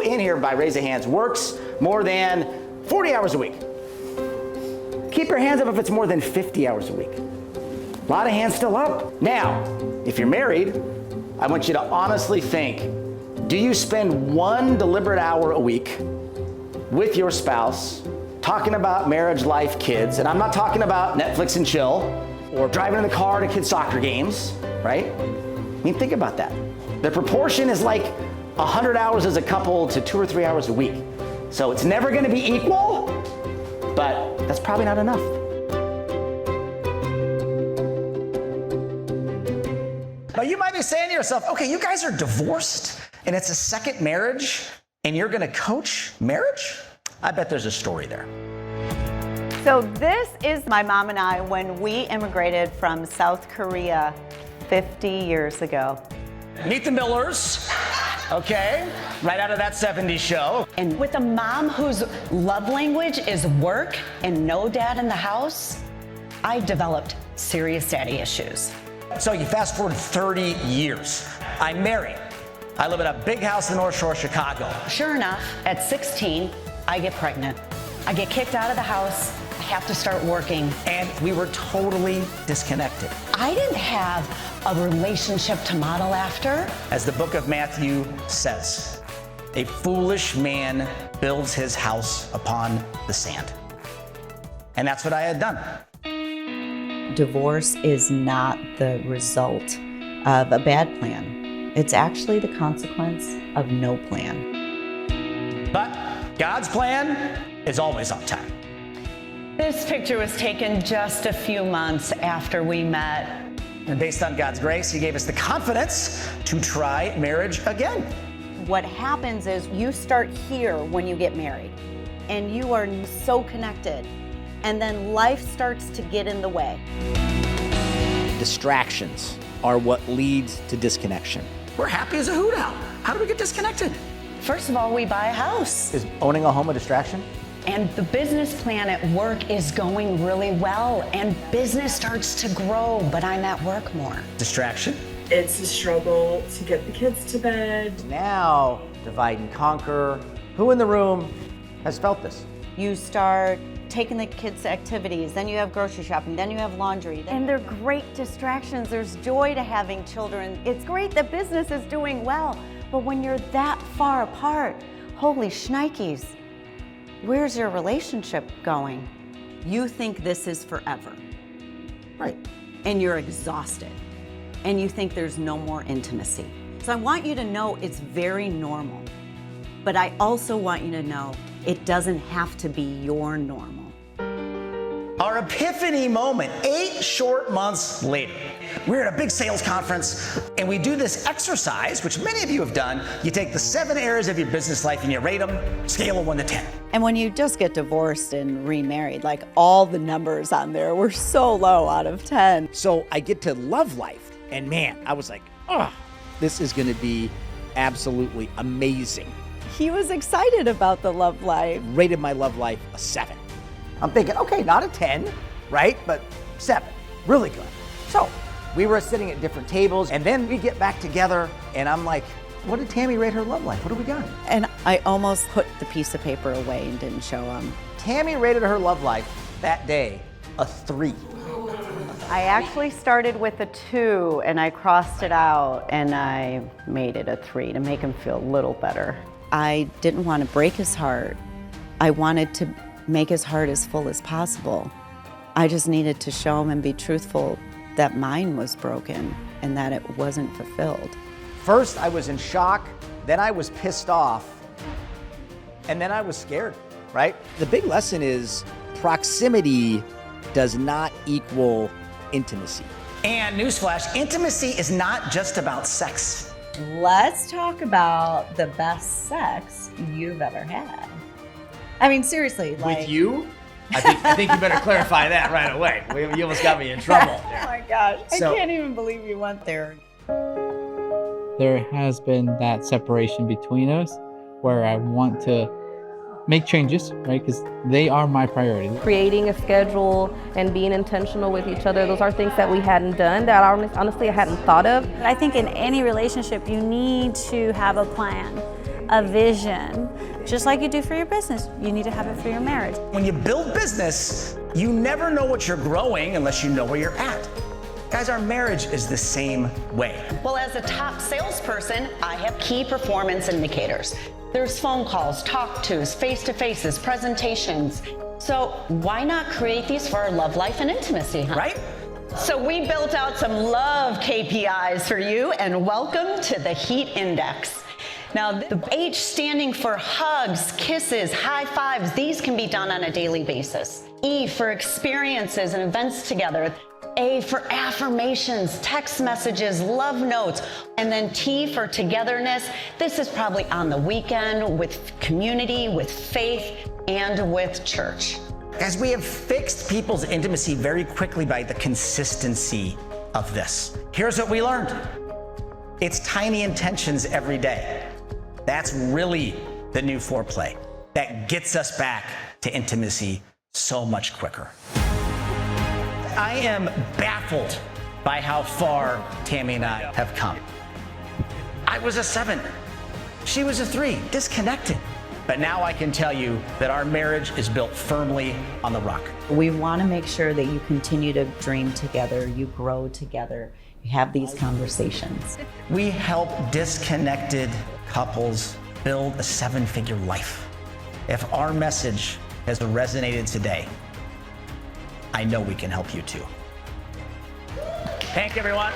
in here by raise of hands works more than 40 hours a week? Keep your hands up if it's more than 50 hours a week. A lot of hands still up. Now, if you're married, I want you to honestly think, do you spend 1 deliberate hour a week with your spouse talking about marriage, life, kids? And I'm not talking about Netflix and chill or driving in the car to kids' soccer games, right? I mean, think about that. The proportion is like 100 hours as a couple to 2 or 3 hours a week. So it's never gonna be equal, but that's probably not enough. But you might be saying to yourself, okay, you guys are divorced and it's a second marriage and you're gonna coach marriage? I bet there's a story there. So this is my mom and I when we immigrated from South Korea 50 years ago. Meet the Millers, okay? Right out of that 70s show. And with a mom whose love language is work and no dad in the house, I developed serious daddy issues. So you fast forward 30 years. I'm married. I live in a big house in the North Shore of Chicago. Sure enough, at 16, I get pregnant. I get kicked out of the house. I have to start working. And we were totally disconnected. I didn't have a relationship to model after. As the book of Matthew says, a foolish man builds his house upon the sand. And that's what I had done. Divorce is not the result of a bad plan. It's actually the consequence of no plan. But God's plan is always on time. This picture was taken just a few months after we met. And based on God's grace, He gave us the confidence to try marriage again. What happens is you start here when you get married, and you are so connected, and then life starts to get in the way. Distractions are what leads to disconnection. We're happy as a hoot owl. How do we get disconnected? First of all, we buy a house. Is owning a home a distraction? And the business plan at work is going really well, and business starts to grow, but I'm at work more. Distraction? It's a struggle to get the kids to bed. Now, divide and conquer. Who in the room has felt this? You start taking the kids to activities, then you have grocery shopping, then you have laundry. And they're great distractions. There's joy to having children. It's great that business is doing well, but when you're that far apart, holy shnikes, where's your relationship going? You think this is forever, Right. and you're exhausted, and you think there's no more intimacy. So I want you to know it's very normal, but I also want you to know it doesn't have to be your normal. Our epiphany moment, 8 short months later. We're at a big sales conference and we do this exercise, which many of you have done. You take the 7 areas of your business life and you rate them, scale of 1 to 10. And when you just get divorced and remarried, like all the numbers on there were so low out of 10. So I get to love life, and man, I was like, oh, this is gonna be absolutely amazing. He was excited about the love life. Rated my love life a 7. I'm thinking, okay, not a 10, right? But 7, really good. So we were sitting at different tables, and then we get back together, and I'm like, what did Tammy rate her love life? What do we got? And I almost put the piece of paper away and didn't show him. Tammy rated her love life that day a 3. I actually started with a 2 and I crossed it out and I made it a 3 to make him feel a little better. I didn't want to break his heart. I wanted to make his heart as full as possible. I just needed to show him and be truthful that mine was broken and that it wasn't fulfilled. First, I was in shock, then I was pissed off, and then I was scared, right? The big lesson is proximity does not equal intimacy. And newsflash, intimacy is not just about sex. Let's talk about the best sex you've ever had. I mean, seriously, like... With you? I think you better clarify that right away. You almost got me in trouble. Oh my gosh, So- I can't even believe you went there. There has been that separation between us where I want to make changes, right? Because they are my priority. Creating a schedule and being intentional with each other, those are things that we hadn't done that honestly I hadn't thought of. I think in any relationship you need to have a plan. a vision, just like you do for your business. You need to have it for your marriage. When you build business, you never know what you're growing unless you know where you're at. Guys, our marriage is the same way. Well, as a top salesperson, I have key performance indicators. There's phone calls, talk-tos, face-to-faces, presentations. So why not create these for our love life and intimacy, huh? Right? So we built out some love KPIs for you, and welcome to the Heat Index. Now, the H standing for hugs, kisses, high fives, these can be done on a daily basis. E for experiences and events together. A for affirmations, text messages, love notes, and then T for togetherness. This is probably on the weekend with community, with faith, and with church. Guys, we have fixed people's intimacy very quickly by the consistency of this. Here's what we learned. It's tiny intentions every day. That's really the new foreplay that gets us back to intimacy so much quicker. I am baffled by how far Tammy and I have come. I was a 7. She was a 3, disconnected. But now I can tell you that our marriage is built firmly on the rock. We want to make sure that you continue to dream together, you grow together, you have these conversations. We help disconnected couples build a 7-figure life. If our message has resonated today, I know we can help you too. Thank you, everyone.